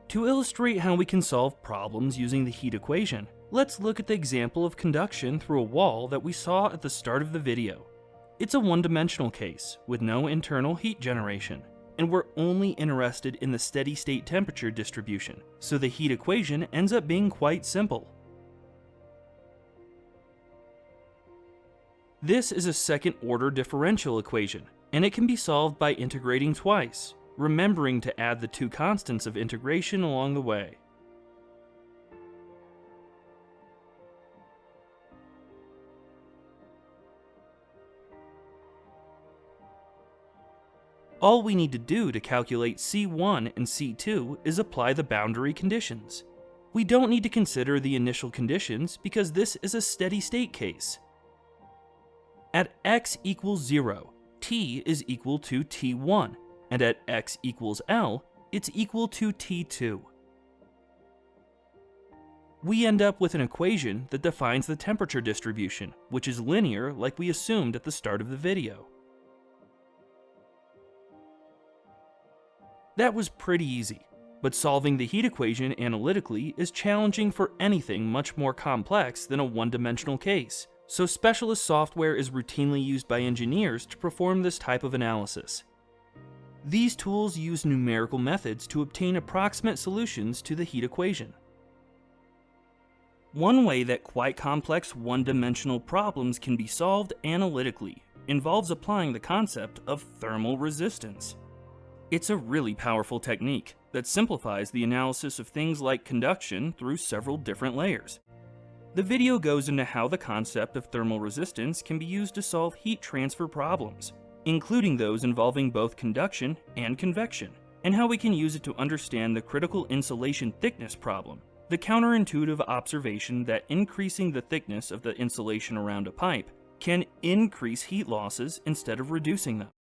To illustrate how we can solve problems using the heat equation, let's look at the example of conduction through a wall that we saw at the start of the video. It's a one-dimensional case with no internal heat generation, and we're only interested in the steady-state temperature distribution, so the heat equation ends up being quite simple. This is a second-order differential equation, and it can be solved by integrating twice, remembering to add the two constants of integration along the way. All we need to do to calculate C1 and C2 is apply the boundary conditions. We don't need to consider the initial conditions because this is a steady-state case. At x equals 0, t is equal to t1, and at x equals L, it's equal to t2. We end up with an equation that defines the temperature distribution, which is linear like we assumed at the start of the video. That was pretty easy, but solving the heat equation analytically is challenging for anything much more complex than a one-dimensional case, so specialist software is routinely used by engineers to perform this type of analysis. These tools use numerical methods to obtain approximate solutions to the heat equation. One way that quite complex one-dimensional problems can be solved analytically involves applying the concept of thermal resistance. It's a really powerful technique that simplifies the analysis of things like conduction through several different layers. The video goes into how the concept of thermal resistance can be used to solve heat transfer problems, including those involving both conduction and convection, and how we can use it to understand the critical insulation thickness problem, the counterintuitive observation that increasing the thickness of the insulation around a pipe can increase heat losses instead of reducing them.